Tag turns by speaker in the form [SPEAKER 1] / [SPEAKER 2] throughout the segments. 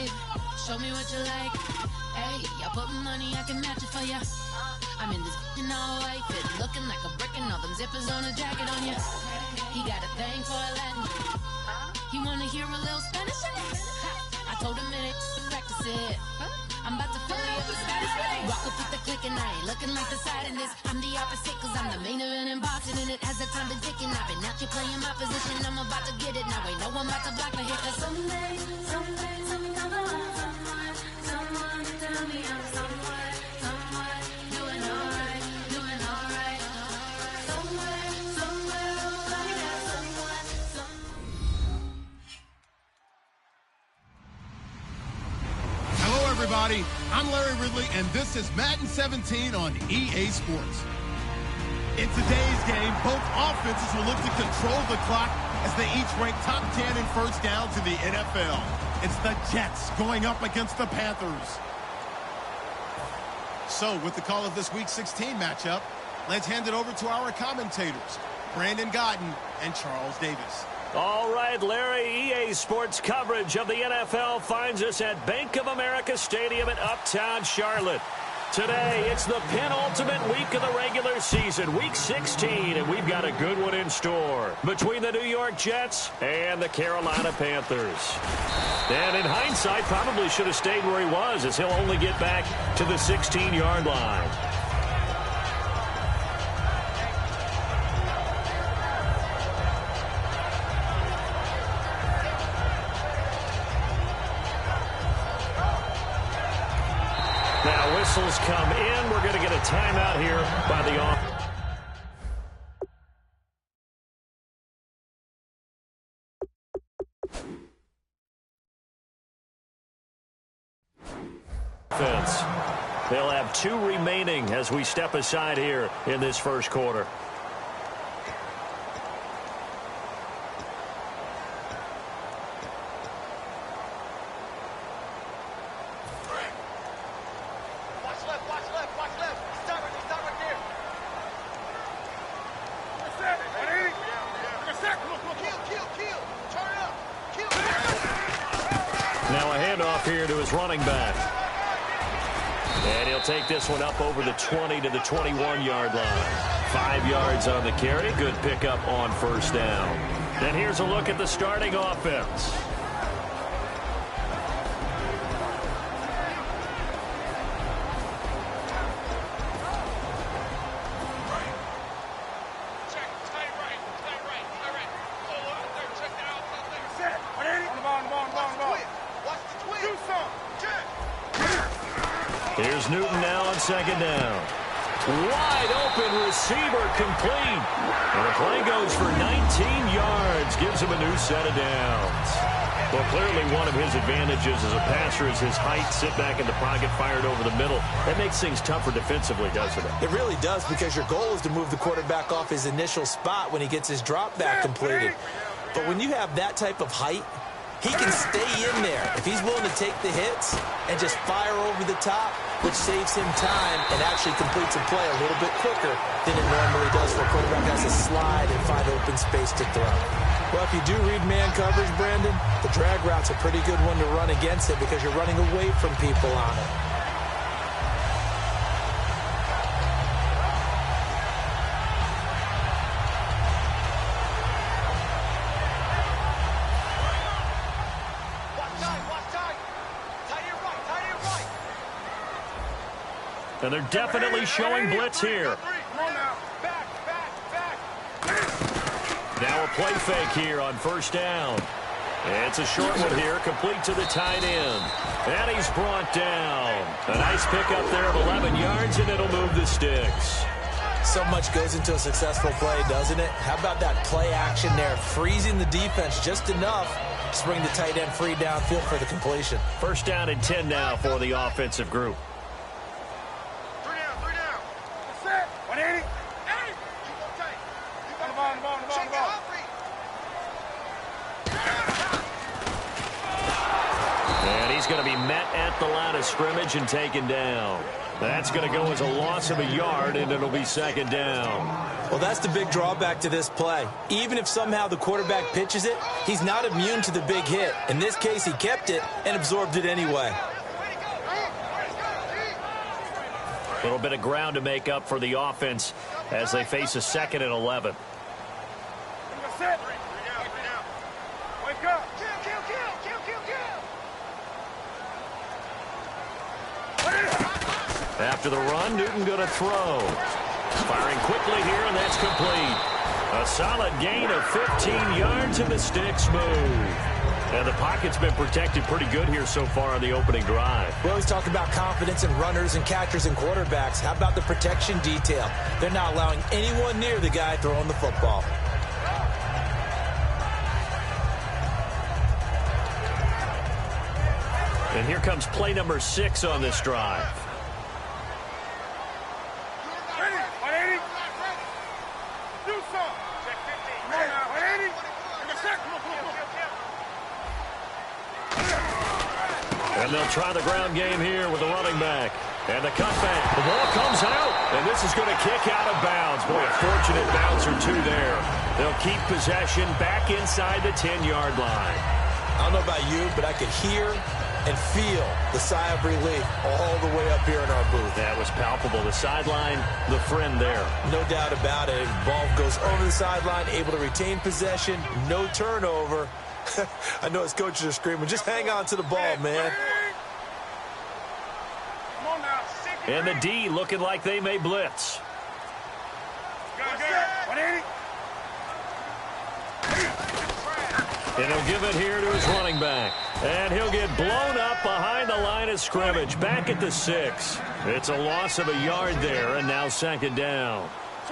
[SPEAKER 1] life. Show me what you like. Hey, y'all put money, I can match it for ya. I'm in this all white fit, looking like a brick and all them zippers on a jacket on ya. He got a thing for a Latin. He wanna hear a little Spanish in it. I told him it ain't practice it. I'm about to fill you up with Spanish. Rock up with the click and I ain't looking like the side in this. I'm the opposite cause I'm the main event in boxing and it has the time been ticking. I've been out here playing my position. I'm about to get it now. Ain't no one about to block my hit cause someday I'm gonna want someone to tell me I'm someone doing alright. Somewhere, I got someone.
[SPEAKER 2] Hello, everybody. I'm Larry Ridley, and this is Madden 17 on EA Sports. In today's game, both offenses will look to control the clock as they each rank top 10 in first downs in the NFL. It's the Jets going up against the Panthers. So, with the call of this Week 16 matchup, let's hand it over to our commentators, Brandon Godden and Charles Davis.
[SPEAKER 3] All right, Larry, EA Sports coverage of the NFL finds us at Bank of America Stadium in Uptown Charlotte. Today, it's the penultimate week of the regular season, Week 16, and we've got a good one in store between the New York Jets and the Carolina Panthers. And in hindsight, probably should have stayed where he was as he'll only get back to the 16-yard line. Now whistles come in. We're going to get a timeout here by the offense. They'll have 2 remaining as we step aside here in this first quarter. Now a handoff here to his running back. And he'll take this one up over the 20 to the 21-yard line. 5 yards on the carry. Good pickup on first down. And here's a look at the starting offense. Here's Newton now on second down. Wide open receiver complete. And the play goes for 19 yards. Gives him a new set of downs. Well, clearly one of his advantages as a passer is his height. Sit back in the pocket, fired over the middle. That makes things tougher defensively, doesn't it?
[SPEAKER 4] It really does, because your goal is to move the quarterback off his initial spot when he gets his drop back completed. But when you have that type of height, he can stay in there if he's willing to take the hits and just fire over the top, which saves him time and actually completes a play a little bit quicker than it normally does for a quarterback has to slide and find open space to throw. Well, if you do read man coverage, Brandon, the drag route's a pretty good one to run against it because you're running away from people on it.
[SPEAKER 3] And they're definitely showing blitz here. Now a play fake here on first down. It's a short one here, complete to the tight end. And he's brought down. A nice pickup there of 11 yards, and it'll move the sticks.
[SPEAKER 4] So much goes into a successful play, doesn't it? How about that play action there, freezing the defense just enough to bring the tight end free downfield for the completion.
[SPEAKER 3] First down and 10 now for the offensive group. And he's going to be met at the line of scrimmage and taken down. That's going to go as a loss of a yard, and it'll be second down.
[SPEAKER 4] Well, that's the big drawback to this play. Even if somehow the quarterback pitches it, he's not immune to the big hit. In this case, he kept it and absorbed it anyway.
[SPEAKER 3] A little bit of ground to make up for the offense as they face a 2nd and 11. After the run, Newton going to throw. Firing quickly here, and that's complete. A solid gain of 15 yards, and the stick's move. And the pocket's been protected pretty good here so far on the opening drive.
[SPEAKER 4] We always talk about confidence in runners and catchers and quarterbacks. How about the protection detail? They're not allowing anyone near the guy throwing the football.
[SPEAKER 3] And here comes play number 6 on this drive. And they'll try the ground game here with the running back. And the cutback. The ball comes out, and this is going to kick out of bounds. Boy, a fortunate bounce or two there. They'll keep possession back inside the 10-yard line.
[SPEAKER 4] I don't know about you, but I could hear and feel the sigh of relief all the way up here in our booth.
[SPEAKER 3] That was palpable. The sideline, the friend there.
[SPEAKER 4] No doubt about it. Ball goes over the sideline, able to retain possession, no turnover. I know his coaches are screaming, just hang on to the ball, man.
[SPEAKER 3] And the D looking like they may blitz. And he'll give it here to his running back. And he'll get blown up behind the line of scrimmage. Back at the 6. It's a loss of a yard there, and now 2nd down.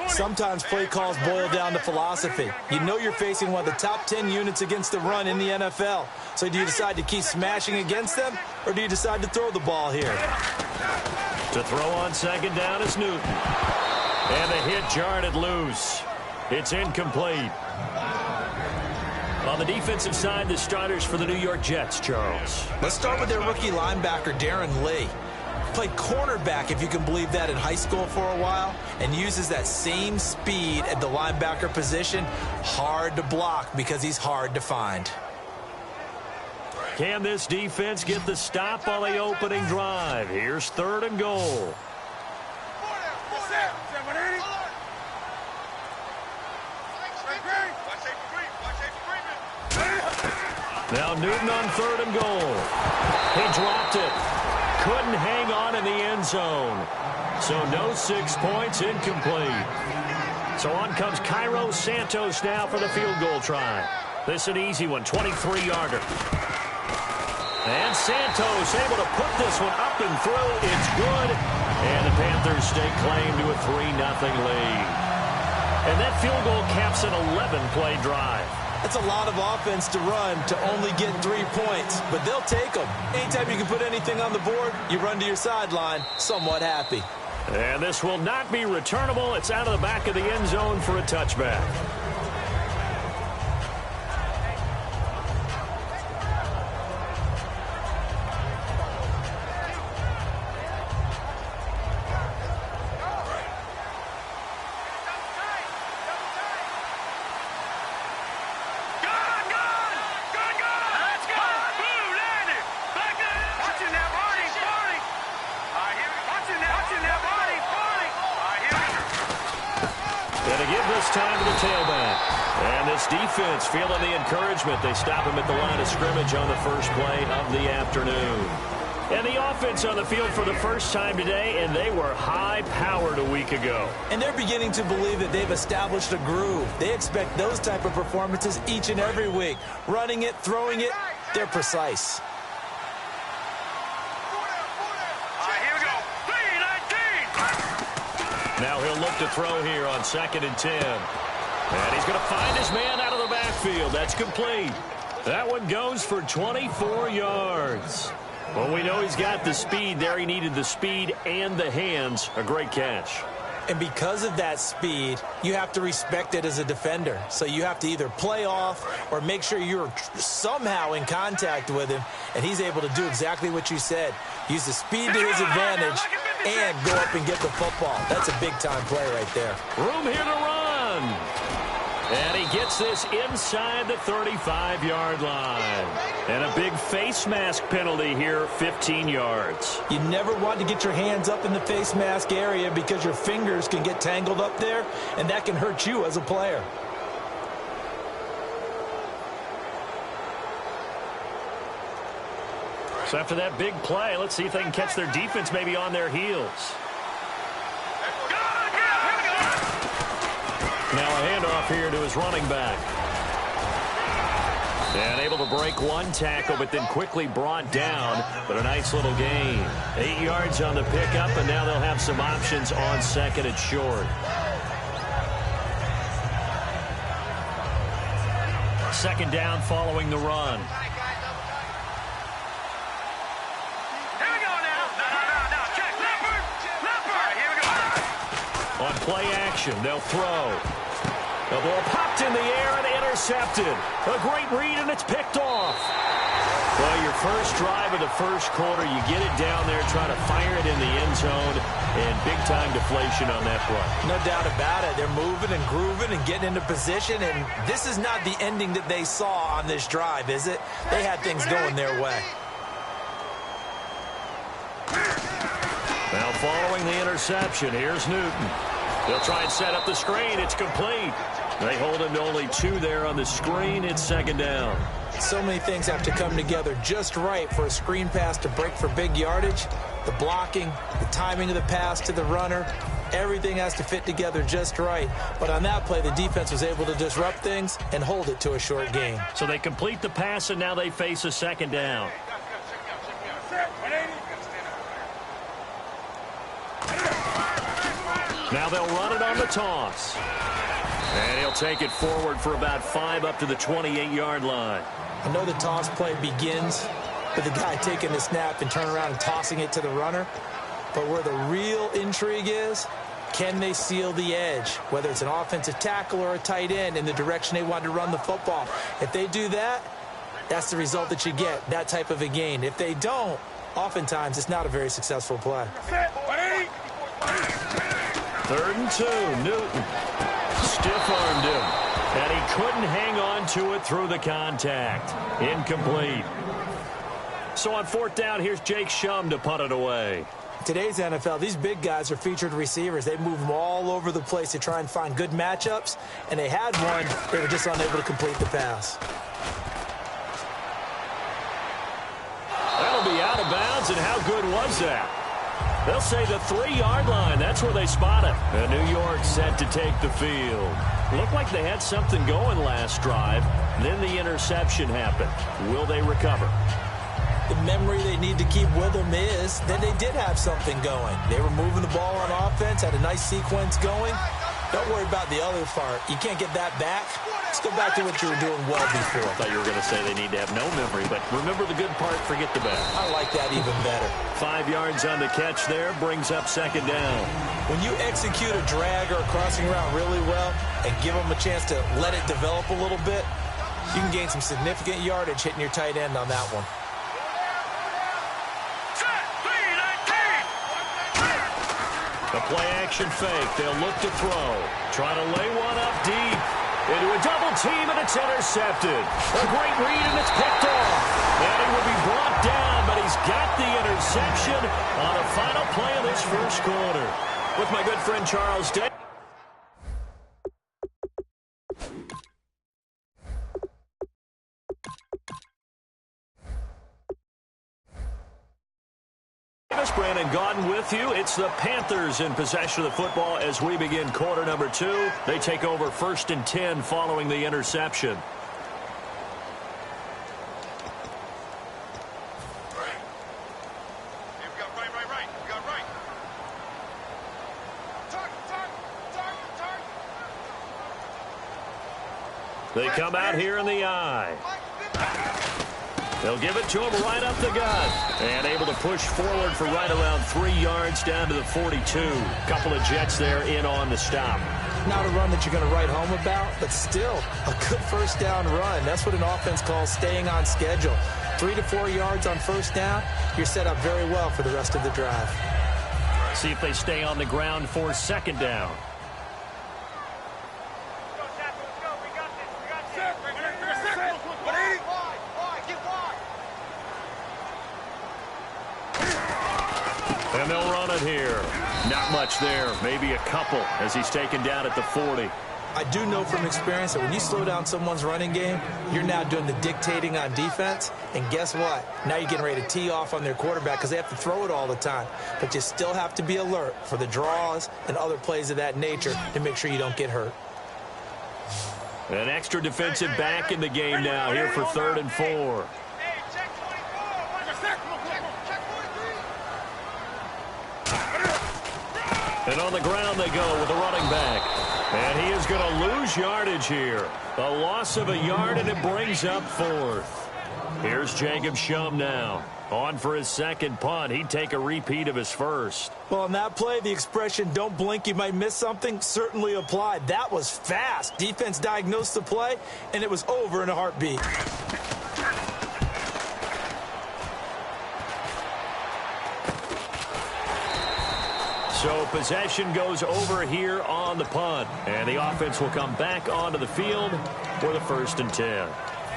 [SPEAKER 4] Sometimes play calls boil down to philosophy. You know you're facing one of the top 10 units against the run in the NFL. So do you decide to keep smashing against them, or do you decide to throw the ball here?
[SPEAKER 3] To throw on 2nd down is Newton. And the hit jarred it loose. It's incomplete. On the defensive side, the starters for the New York Jets, Charles.
[SPEAKER 4] Let's start with their rookie linebacker, Darren Lee. Played cornerback, if you can believe that, in high school for a while, and uses that same speed at the linebacker position. Hard to block because he's hard to find.
[SPEAKER 3] Can this defense get the stop on the opening drive? Here's 3rd and goal. Now Newton on 3rd and goal. He dropped it. Couldn't hang on in the end zone. So no 6 points, incomplete. So on comes Cairo Santos now for the field goal try. This an easy one, 23-yarder. And Santos able to put this one up and through. It's good. And the Panthers stake claim to a 3-0 lead. And that field goal caps an 11-play drive.
[SPEAKER 4] That's a lot of offense to run to only get 3 points, but they'll take them. Anytime you can put anything on the board, you run to your sideline somewhat happy.
[SPEAKER 3] And this will not be returnable. It's out of the back of the end zone for a touchback. Time to the tailback. And this defense feeling the encouragement. They stop him at the line of scrimmage on the first play of the afternoon. And the offense on the field for the first time today, and they were high-powered a week ago.
[SPEAKER 4] And they're beginning to believe that they've established a groove. They expect those type of performances each and every week. Running it, throwing it, they're precise.
[SPEAKER 3] Now he'll look to throw here on 2nd and 10. And he's going to find his man out of the backfield. That's complete. That one goes for 24 yards. Well, we know he's got the speed there. He needed the speed and the hands. A great catch.
[SPEAKER 4] And because of that speed, you have to respect it as a defender. So you have to either play off or make sure you're somehow in contact with him. And he's able to do exactly what you said. Use the speed to his advantage and go up and get the football. That's a big-time play right there.
[SPEAKER 3] Room here to run. And he gets this inside the 35-yard line. And a big face mask penalty here, 15 yards.
[SPEAKER 4] You never want to get your hands up in the face mask area because your fingers can get tangled up there, and that can hurt you as a player.
[SPEAKER 3] So after that big play, let's see if they can catch their defense maybe on their heels. Now a handoff here to his running back. And able to break one tackle, but then quickly brought down. But a nice little gain. 8 yards on the pickup, and now they'll have some options on second and short. Second down following the run. On play action, they'll throw. The ball popped in the air and intercepted. A great read, and it's picked off. Well, your first drive of the first quarter, you get it down there, try to fire it in the end zone, and big-time deflation on that play.
[SPEAKER 4] No doubt about it. They're moving and grooving and getting into position, and this is not the ending that they saw on this drive, is it? They had things going their way.
[SPEAKER 3] Now following the interception, here's Newton. They'll try and set up the screen. It's complete. They hold him to only 2 there on the screen. It's second down.
[SPEAKER 4] So many things have to come together just right for a screen pass to break for big yardage. The blocking, the timing of the pass to the runner, everything has to fit together just right. But on that play, the defense was able to disrupt things and hold it to a short gain.
[SPEAKER 3] So they complete the pass, and now they face a second down. Now they'll run it on the toss. And he'll take it forward for about 5 up to the 28-yard line.
[SPEAKER 4] I know the toss play begins with the guy taking the snap and turning around and tossing it to the runner. But where the real intrigue is, can they seal the edge? Whether it's an offensive tackle or a tight end in the direction they want to run the football. If they do that, that's the result that you get, that type of a gain. If they don't, oftentimes it's not a very successful play.
[SPEAKER 3] 3rd and 2, Newton stiff-armed him, and he couldn't hang on to it through the contact. Incomplete. So on 4th down, here's Jake Shum to punt it away.
[SPEAKER 4] Today's NFL, these big guys are featured receivers. They move them all over the place to try and find good matchups, and they had one. They were just unable to complete the pass.
[SPEAKER 3] That'll be out of bounds, and how good was that? They'll say the 3-yard line. That's where they spot it. And New York set to take the field. Looked like they had something going last drive. Then the interception happened. Will they recover?
[SPEAKER 4] The memory they need to keep with them is that they did have something going. They were moving the ball on offense, had a nice sequence going. Don't worry about the other part. You can't get that back. Let's go back to what you were doing well before.
[SPEAKER 3] I thought you were going to say they need to have no memory, but remember the good part, forget the bad.
[SPEAKER 4] I like that even better.
[SPEAKER 3] 5 yards on the catch there, brings up second down.
[SPEAKER 4] When you execute a drag or a crossing route really well and give them a chance to let it develop a little bit, you can gain some significant yardage hitting your tight end on that one.
[SPEAKER 3] The play-action fake. They'll look to throw. Trying to lay one up deep. Into a double team, and it's intercepted. A great read, and it's picked off. And he will be brought down, but he's got the interception on the final play of this first quarter. With my good friend Charles Day. Brandon Gaudin with you. It's the Panthers in possession of the football as we begin quarter number 2. They take over 1st and 10 following the interception. They come out here in the eye. They'll give it to him right up the gut. And able to push forward for right around 3 yards down to the 42. Couple of Jets there in on the stop.
[SPEAKER 4] Not a run that you're going to write home about, but still a good first down run. That's what an offense calls staying on schedule. 3 to 4 yards on first down, you're set up very well for the rest of the drive.
[SPEAKER 3] See if they stay on the ground for second down. And they'll run it here. Not much there. Maybe a couple as he's taken down at the 40.
[SPEAKER 4] I do know from experience that when you slow down someone's running game, you're now doing the dictating on defense. And guess what? Now you're getting ready to tee off on their quarterback because they have to throw it all the time. But you still have to be alert for the draws and other plays of that nature to make sure you don't get hurt.
[SPEAKER 3] An extra defensive back in the game now here for 3rd and 4. And on the ground they go with the running back. And he is going to lose yardage here. A loss of a yard, and it brings up 4th. Here's Jacob Shum now. On for his second punt. He'd take a repeat of his first.
[SPEAKER 4] Well, on that play, the expression, don't blink, you might miss something, certainly applied. That was fast. Defense diagnosed the play, and it was over in a heartbeat.
[SPEAKER 3] So possession goes over here on the punt. And the offense will come back onto the field for the 1st and 10.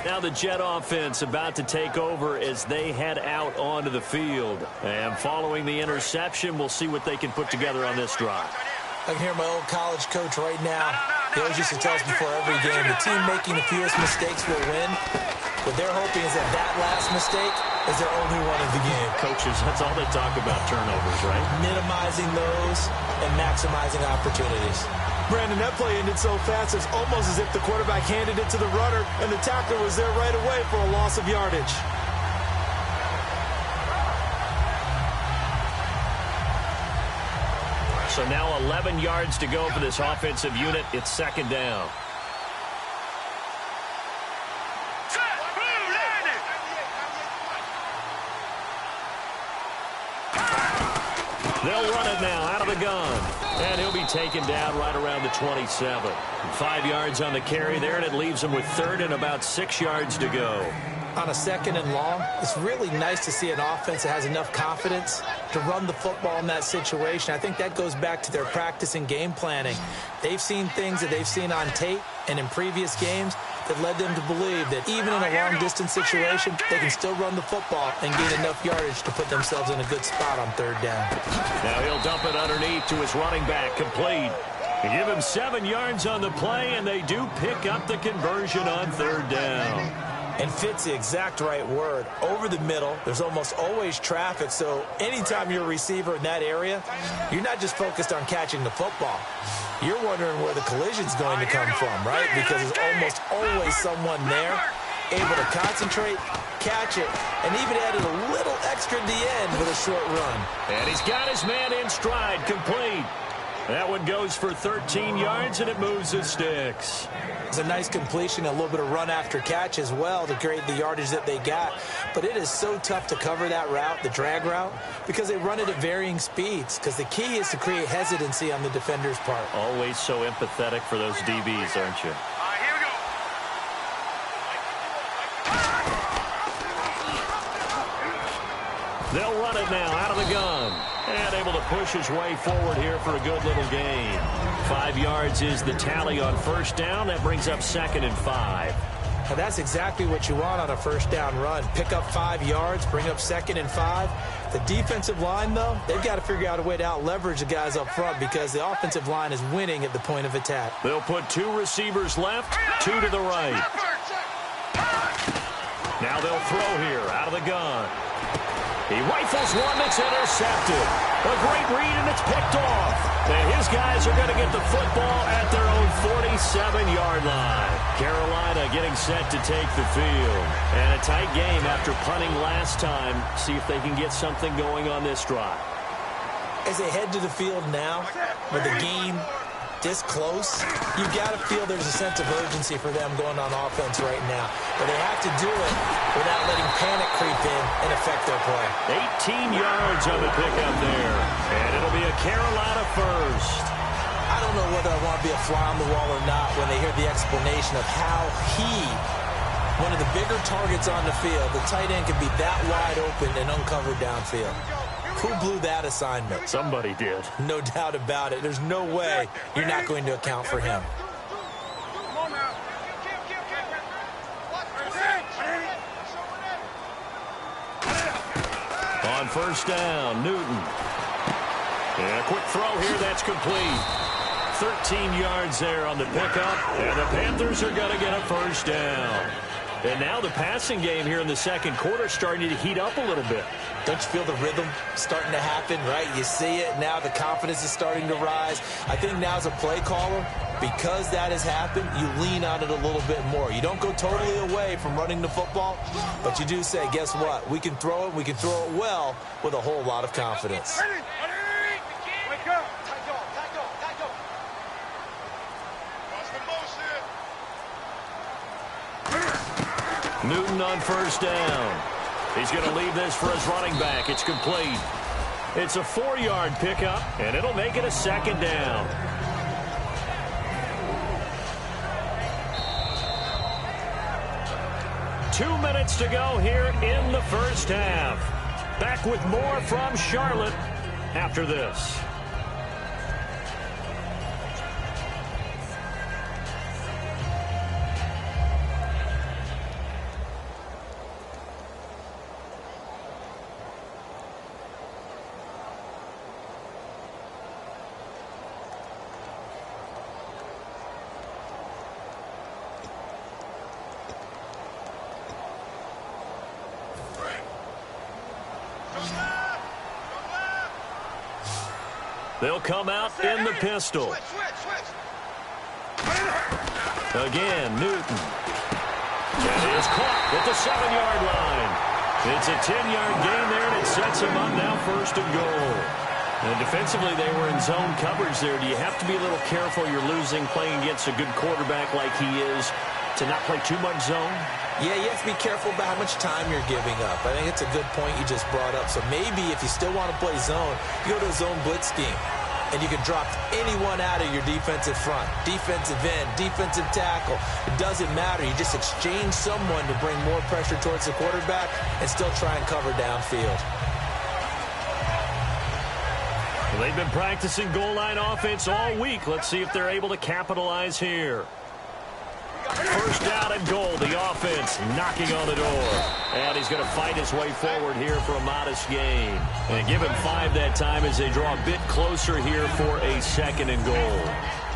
[SPEAKER 3] Now the Jet offense about to take over as they head out onto the field. And following the interception, we'll see what they can put together on this drive.
[SPEAKER 4] I can hear my old college coach right now. He always used to tell us before every game, the team making the fewest mistakes will win. What they're hoping is that that last mistake is their only one of the game.
[SPEAKER 3] Coaches, that's all they talk about, turnovers, right?
[SPEAKER 4] Minimizing those and maximizing opportunities. Brandon, that play ended so fast, it's almost as if the quarterback handed it to the runner and the tackler was there right away for a loss of yardage.
[SPEAKER 3] So now 11 yards to go for this offensive unit. It's 2nd down. They'll run it now out of the gun. And he'll be taken down right around the 27. 5 yards on the carry there, and it leaves him with 3rd and about 6 yards to go.
[SPEAKER 4] On a 2nd and long, it's really nice to see an offense that has enough confidence to run the football in that situation. I think that goes back to their practice and game planning. They've seen things that they've seen on tape and in previous games that led them to believe that even in a long-distance situation, they can still run the football and gain enough yardage to put themselves in a good spot on 3rd down.
[SPEAKER 3] Now he'll dump it underneath to his running back, complete. They give him 7 yards on the play, and they do pick up the conversion on 3rd down.
[SPEAKER 4] And fit's the exact right word. Over the middle, there's almost always traffic, so anytime you're a receiver in that area, you're not just focused on catching the football. You're wondering where the collision's going to come from, right? Because there's almost always someone there able to concentrate, catch it, and even added a little extra at the end with a short run.
[SPEAKER 3] And he's got his man in stride, complete. That one goes for 13 yards, and it moves the sticks.
[SPEAKER 4] It's a nice completion, a little bit of run after catch as well to create the yardage that they got. But it is so tough to cover that route, the drag route, because they run it at varying speeds. Because the key is to create hesitancy on the defender's part.
[SPEAKER 3] Always so empathetic for those DBs, aren't you? They'll run it now out of the gun. And able to push his way forward here for a good little gain. 5 yards is the tally on 1st down. That brings up 2nd and 5.
[SPEAKER 4] Now that's exactly what you want on a 1st down run. Pick up 5 yards, bring up 2nd and 5. The defensive line, though, they've got to figure out a way to out-leverage the guys up front because the offensive line is winning at the point of attack.
[SPEAKER 3] They'll put 2 receivers left, 2 to the right. Now they'll throw here out of the gun. He rifles one that's intercepted. A great read, and it's picked off. And his guys are going to get the football at their own 47-yard line. Carolina getting set to take the field. And a tight game after punting last time. See if they can get something going on this drive.
[SPEAKER 4] As they head to the field now, with the game this close, you've got to feel there's a sense of urgency for them going on offense right now. But they have to do it without letting panic creep in and affect their play.
[SPEAKER 3] 18 yards on the pickup there. And it'll be a Carolina first.
[SPEAKER 4] I don't know whether I want to be a fly on the wall or not when they hear the explanation of how one of the bigger targets on the field, the tight end, can be that wide open and uncovered downfield. Who blew that assignment?
[SPEAKER 3] Somebody did.
[SPEAKER 4] No doubt about it. There's no way you're not going to account for him.
[SPEAKER 3] On first down, Newton. And a quick throw here, that's complete. 13 yards there on the pickup, and the Panthers are going to get a first down. And now the passing game here in the second quarter starting to heat up a little bit.
[SPEAKER 4] Don't you feel the rhythm starting to happen, right? You see it, now the confidence is starting to rise. I think now as a play caller, because that has happened, you lean on it a little bit more. You don't go totally away from running the football, but you do say, guess what? We can throw it, we can throw it well with a whole lot of confidence.
[SPEAKER 3] Newton on first down. He's going to leave this for his running back. It's complete. It's a 4-yard pickup, and it'll make it a second down. Two minutes to go here in the first half. Back with more from Charlotte after this. They'll come out in the pistol. Again, Newton. And he is caught at the 7-yard line. It's a 10-yard gain there, and it sets him up now first and goal. And defensively, they were in zone coverage there. Do you have to be a little careful? You're losing playing against a good quarterback like he is to not play too much zone?
[SPEAKER 4] Yeah, you have to be careful about how much time you're giving up. I think it's a good point you just brought up. So maybe if you still want to play zone, you go to a zone blitz scheme. And you can drop anyone out of your defensive front, defensive end, defensive tackle. It doesn't matter. You just exchange someone to bring more pressure towards the quarterback and still try and cover downfield.
[SPEAKER 3] Well, they've been practicing goal line offense all week. Let's see if they're able to capitalize here. First down and goal. The offense knocking on the door. And he's going to fight his way forward here for a modest gain. And give him 5 that time as they draw a bit closer here for a second and goal.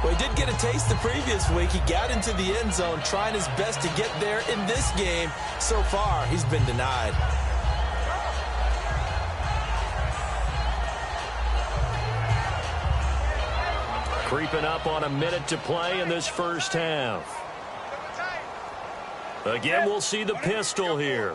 [SPEAKER 4] Well, he did get a taste the previous week. He got into the end zone trying his best to get there in this game. So far, he's been denied.
[SPEAKER 3] Creeping up on a minute to play in this first half. Again, we'll see the pistol here.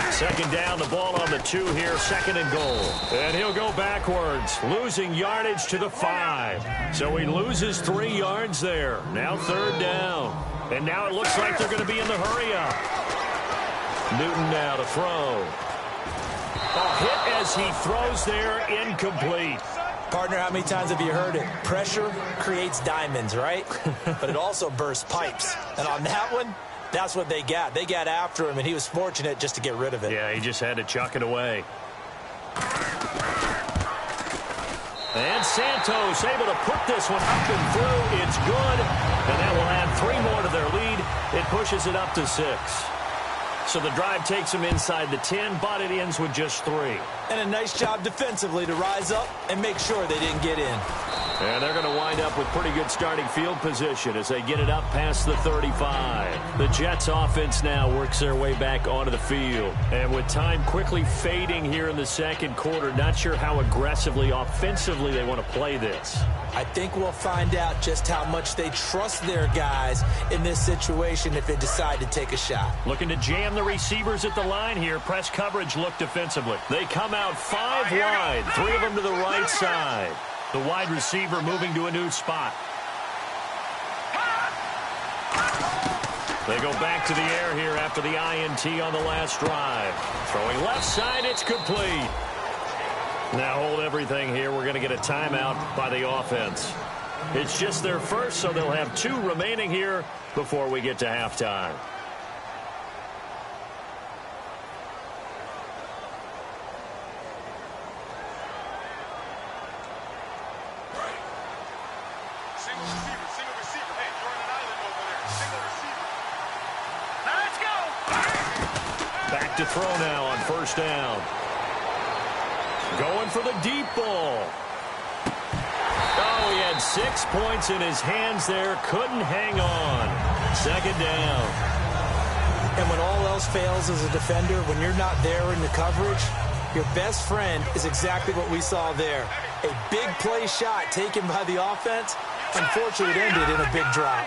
[SPEAKER 3] Second down, the ball on the 2 here, second and goal. And he'll go backwards, losing yardage to the 5. So he loses 3 yards there. Now third down. And now it looks like they're going to be in the hurry-up. Newton now to throw. A hit as he throws there, incomplete.
[SPEAKER 4] Partner, how many times have you heard it? Pressure creates diamonds, right? But it also bursts pipes. And on that one, that's what they got. They got after him, and he was fortunate just to get rid of it.
[SPEAKER 3] Yeah, he just had to chuck it away. And Santos able to put this one up and through. It's good. And that will add 3 more to their lead. It pushes it up to 6. So the drive takes them inside the 10, but it ends with just 3.
[SPEAKER 4] And a nice job defensively to rise up and make sure they didn't get in.
[SPEAKER 3] And they're going to wind up with pretty good starting field position as they get it up past the 35. The Jets offense now works their way back onto the field. And with time quickly fading here in the second quarter, not sure how aggressively, offensively they want to play this.
[SPEAKER 4] I think we'll find out just how much they trust their guys in this situation if they decide to take a shot.
[SPEAKER 3] Looking to jam the receivers at the line here. Press coverage look defensively. They come out 5 wide, 3 of them to the right side. The wide receiver moving to a new spot. They go back to the air here after the INT on the last drive. Throwing left side, it's complete. Now hold everything here. We're going to get a timeout by the offense. It's just their first, so they'll have 2 remaining here before we get to halftime. to throw now on first down. Going for the deep ball. Oh, he had 6 points in his hands there. Couldn't hang on. Second down.
[SPEAKER 4] And when all else fails as a defender, when you're not there in the coverage, your best friend is exactly what we saw there. A big play shot taken by the offense. Unfortunately, it ended in a big drop.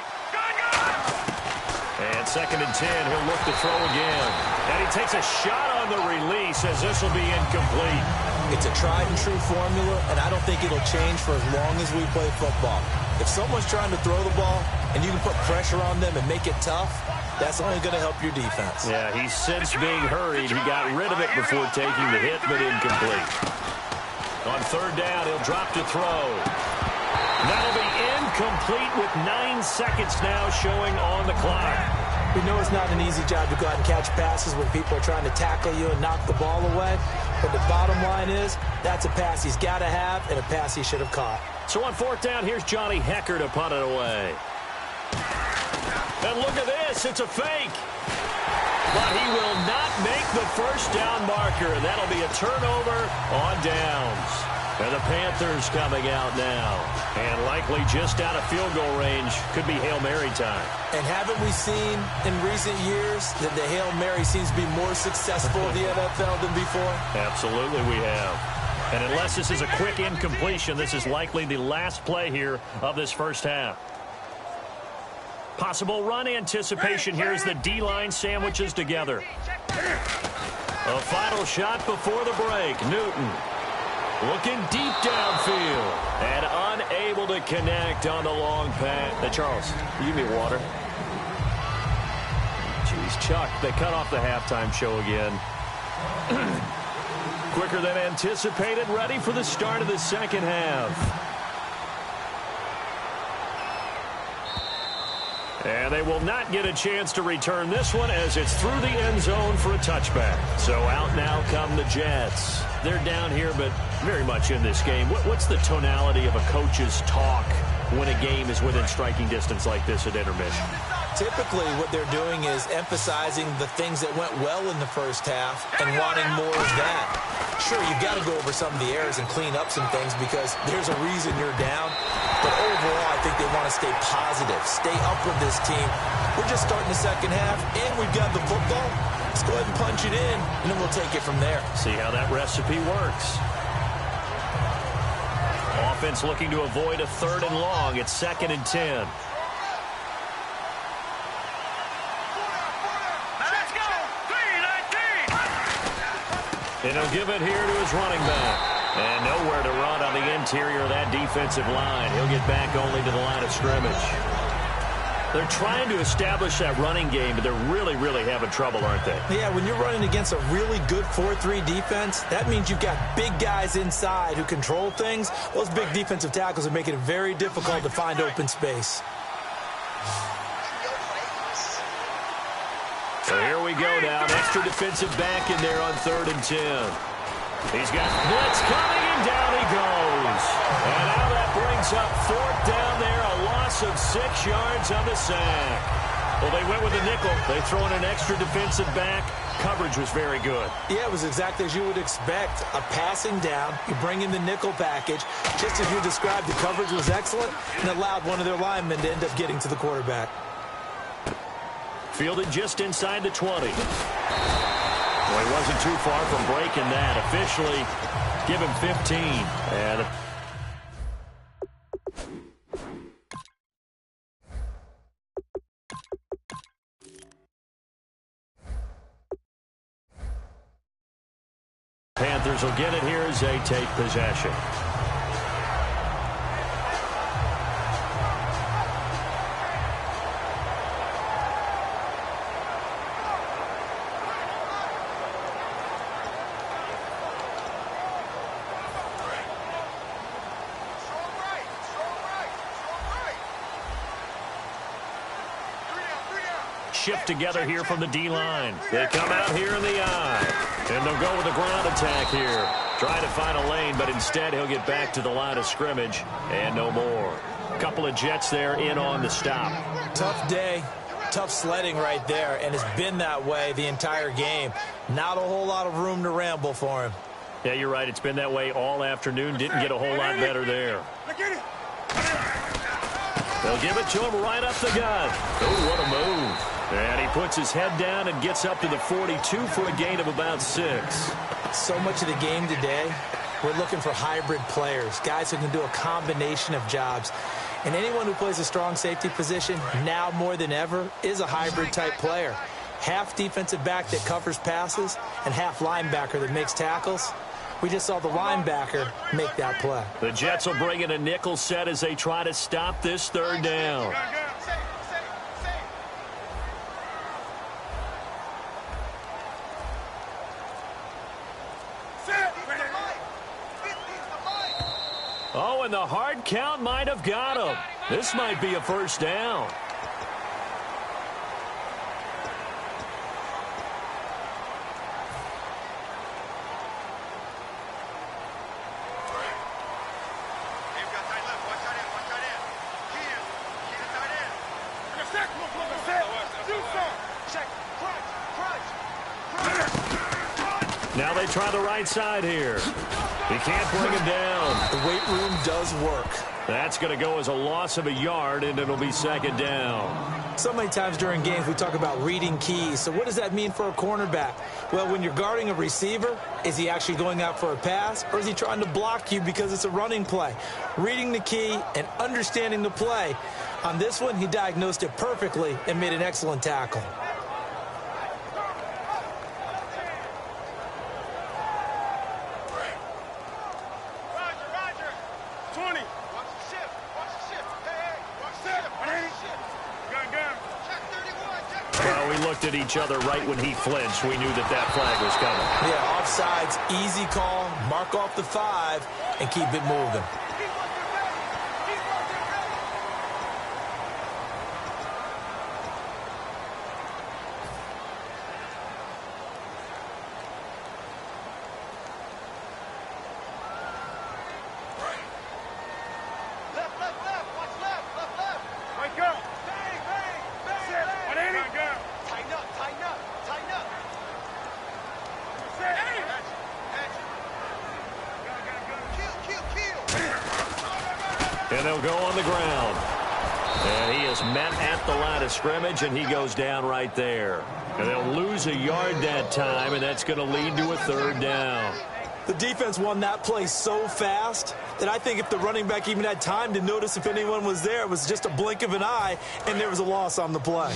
[SPEAKER 3] And second and 10, he'll look to throw again. And he takes a shot on the release as this will be incomplete.
[SPEAKER 4] It's a tried-and-true formula, and I don't think it'll change for as long as we play football. If someone's trying to throw the ball and you can put pressure on them and make it tough, that's only going to help your defense.
[SPEAKER 3] Yeah, he's since being hurried. He got rid of it before taking the hit, but incomplete. On third down, he'll drop to throw. That'll be incomplete with 9 seconds now showing on the clock.
[SPEAKER 4] We know it's not an easy job to go out and catch passes when people are trying to tackle you and knock the ball away. But the bottom line is, that's a pass he's got to have and a pass he should have caught.
[SPEAKER 3] So on fourth down, here's Johnny Hecker to punt it away. And look at this. It's a fake. But he will not make the first down marker. That'll be a turnover on downs. And the Panthers coming out now. And likely just out of field goal range. Could be Hail Mary time.
[SPEAKER 4] And haven't we seen in recent years that the Hail Mary seems to be more successful in the NFL than before?
[SPEAKER 3] Absolutely we have. And unless this is a quick incompletion, this is likely the last play here of this first half. Possible run anticipation here as the D-line sandwiches together. A final shot before the break. Newton looking deep downfield and unable to connect on the long pass. Hey, Charles, you give me water. Jeez, Chuck, they cut off the halftime show again. Quicker than anticipated, ready for the start of the second half. And they will not get a chance to return this one as it's through the end zone for a touchback. So out now come the Jets. They're down here, but very much in this game. What's the tonality of a coach's talk when a game is within striking distance like this at intermission?
[SPEAKER 4] Typically, what they're doing is emphasizing the things that went well in the first half and wanting more of that. Sure, you've got to go over some of the errors and clean up some things because there's a reason you're down. But overall, I think they want to stay positive, stay up with this team. We're just starting the second half, and we've got the football. Let's go ahead and punch it in, and then we'll take it from there.
[SPEAKER 3] See how that recipe works. Offense looking to avoid a third and long. It's 2nd and 10. And he'll give it here to his running back. And nowhere to run on the interior of that defensive line. He'll get back only to the line of scrimmage. They're trying to establish that running game, but they're really, really having trouble, aren't they?
[SPEAKER 4] Yeah, when you're running against a really good 4-3 defense, that means you've got big guys inside who control things. Those big defensive tackles are making it very difficult to find open space.
[SPEAKER 3] So here we go now. An extra defensive back in there on 3rd and 10. He's got blitz coming, and down he goes. And now that brings up 4th down there, a loss of 6 yards on the sack. Well, they went with a nickel. They throw in an extra defensive back. Coverage was very good.
[SPEAKER 4] Yeah, it was exactly as you would expect. A passing down, you bring in the nickel package. Just as you described, the coverage was excellent and allowed one of their linemen to end up getting to the quarterback.
[SPEAKER 3] Fielded just inside the 20. Well, he wasn't too far from breaking that. Officially, give him 15. And Panthers will get it here as they take possession. Shift together here from the D-line. They come out here in the eye. And they'll go with a ground attack here. Try to find a lane, but instead he'll get back to the line of scrimmage and no more. A couple of Jets there in on the stop.
[SPEAKER 4] Tough day. Tough sledding right there, and it's been that way the entire game. Not a whole lot of room to ramble for him.
[SPEAKER 3] Yeah, you're right. It's been that way all afternoon. Didn't get a whole lot better there. They'll give it to him right up the gut. Oh, what a move. And he puts his head down and gets up to the 42 for a gain of about 6.
[SPEAKER 4] So much of the game today, we're looking for hybrid players, guys who can do a combination of jobs. And anyone who plays a strong safety position, now more than ever, is a hybrid-type player. Half defensive back that covers passes and half linebacker that makes tackles. We just saw the linebacker make that play.
[SPEAKER 3] The Jets will bring in a nickel set as they try to stop this third down. Oh, and the hard count might have got him. This might be a first down. Now they try the right side here. He can't bring him down.
[SPEAKER 4] The weight room does work.
[SPEAKER 3] That's going to go as a loss of a yard, and it'll be second down.
[SPEAKER 4] So many times during games we talk about reading keys. So what does that mean for a cornerback? Well, when you're guarding a receiver, is he actually going out for a pass, or is he trying to block you because it's a running play? Reading the key and understanding the play. On this one, he diagnosed it perfectly and made an excellent tackle.
[SPEAKER 3] At each other right when he flinched. We knew that that flag was coming.
[SPEAKER 4] Yeah, offsides, easy call, mark off the 5, and keep it moving.
[SPEAKER 3] And they'll go on the ground. And he is met at the line of scrimmage, and he goes down right there. And they'll lose a yard that time, and that's going to lead to a third down.
[SPEAKER 4] The defense won that play so fast that I think if the running back even had time to notice if anyone was there, it was just a blink of an eye, and there was a loss on the play.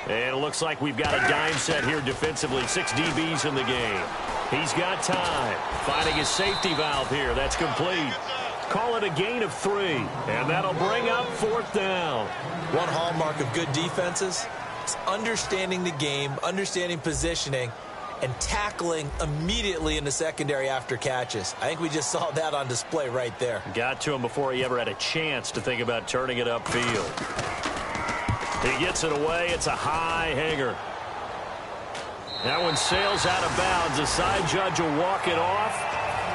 [SPEAKER 3] And it looks like we've got a dime set here defensively. 6 DBs in the game. He's got time. Finding his safety valve here. That's complete. Call it a gain of 3. And that'll bring up 4th down.
[SPEAKER 4] One hallmark of good defenses is understanding the game, understanding positioning, and tackling immediately in the secondary after catches. I think we just saw that on display right there.
[SPEAKER 3] Got to him before he ever had a chance to think about turning it upfield. He gets it away. It's a high hanger. That one sails out of bounds. The side judge will walk it off.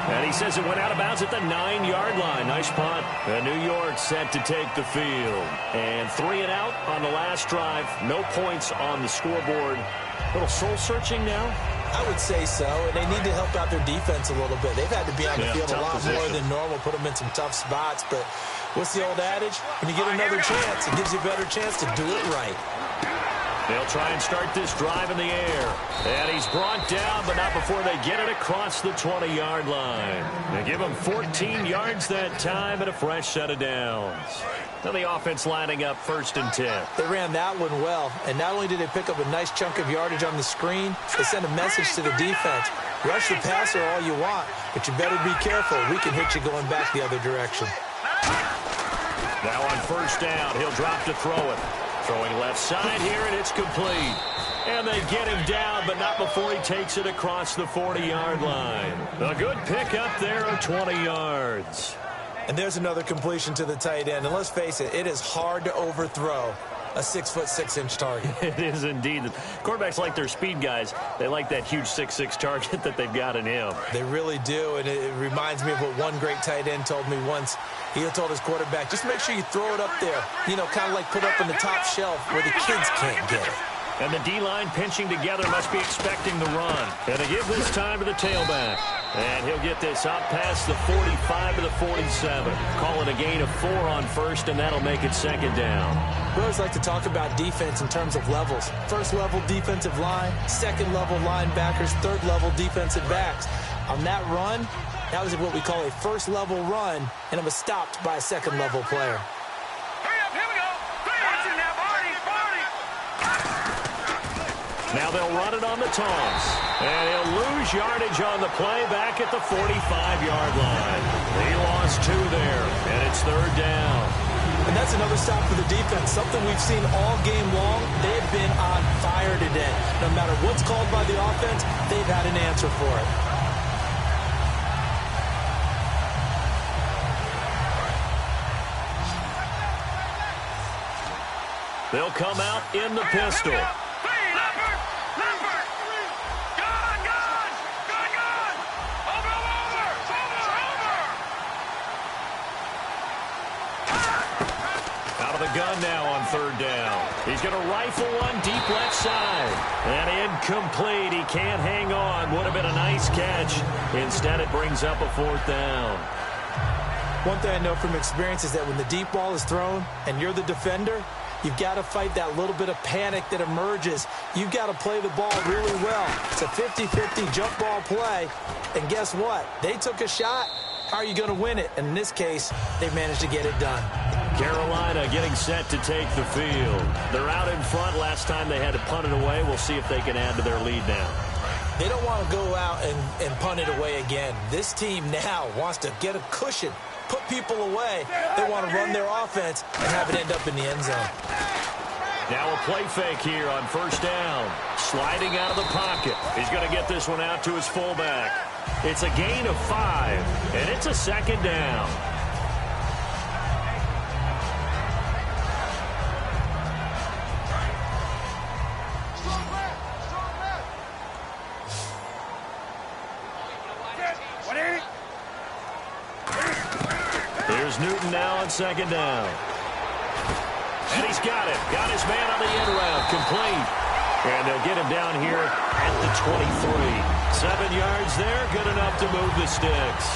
[SPEAKER 3] And he says it went out of bounds at the 9-yard line. Nice punt. And New York set to take the field. And 3 and out on the last drive. No points on the scoreboard. A little soul-searching now?
[SPEAKER 4] I would say so. And they need to help out their defense a little bit. They've had to be on the field a lot more than normal, put them in some tough spots. But what's the old adage? When you get another chance, it gives you a better chance to do it right.
[SPEAKER 3] They'll try and start this drive in the air. And he's brought down, but not before they get it across the 20-yard line. They give him 14 yards that time and a fresh set of downs. Now the offense lining up 1st and 10.
[SPEAKER 4] They ran that one well, and not only did they pick up a nice chunk of yardage on the screen, they sent a message to the defense. Rush the passer all you want, but you better be careful. We can hit you going back the other direction.
[SPEAKER 3] Now on 1st down, he'll drop to throw it. Throwing left side here, and it's complete. And they get him down, but not before he takes it across the 40-yard line. A good pickup there of 20 yards.
[SPEAKER 4] And there's another completion to the tight end. And let's face it, it is hard to overthrow a 6'6" target.
[SPEAKER 3] It is indeed. Quarterbacks like their speed guys. They like that huge 6'6" target that they've got in him.
[SPEAKER 4] They really do, and it reminds me of what one great tight end told me once. He told his quarterback, just make sure you throw it up there, you know, kind of like put up on the top shelf where the kids can't get it.
[SPEAKER 3] And the D-line pinching together must be expecting the run. And they give this time to the tailback. And he'll get this up past the 45 to the 47. Call it a gain of 4 on first, and that'll make it second down.
[SPEAKER 4] We always like to talk about defense in terms of levels. First level defensive line, second level linebackers, third level defensive backs. On that run, that was what we call a first level run, and it was stopped by a second level player.
[SPEAKER 3] Now they'll run it on the toss. And he'll lose yardage on the play back at the 45-yard line. He lost 2 there, and it's third down.
[SPEAKER 4] And that's another stop for the defense, something we've seen all game long. They've been on fire today. No matter what's called by the offense, they've had an answer for it.
[SPEAKER 3] They'll come out in the pistol. Gun now on third down. He's going to rifle one deep left side. And incomplete. He can't hang on. Would have been a nice catch. Instead, it brings up a fourth down.
[SPEAKER 4] One thing I know from experience is that when the deep ball is thrown and you're the defender, you've got to fight that little bit of panic that emerges. You've got to play the ball really well. It's a 50-50 jump ball play. And guess what? They took a shot. How are you going to win it? And in this case, they managed to get it done.
[SPEAKER 3] Carolina getting set to take the field. They're out in front. Last time they had to punt it away. We'll see if they can add to their lead now.
[SPEAKER 4] They don't want to go out and punt it away again. This team now wants to get a cushion, put people away. They want to run their offense and have it end up in the end zone.
[SPEAKER 3] Now a play fake here on first down. Sliding out of the pocket. He's going to get this one out to his fullback. It's a gain of 5, and it's a second down. Here's Newton now on second down. And he's got it. Got his man on the end route. Complete. And they'll get him down here at the 23. 7 yards there. Good enough to move the sticks.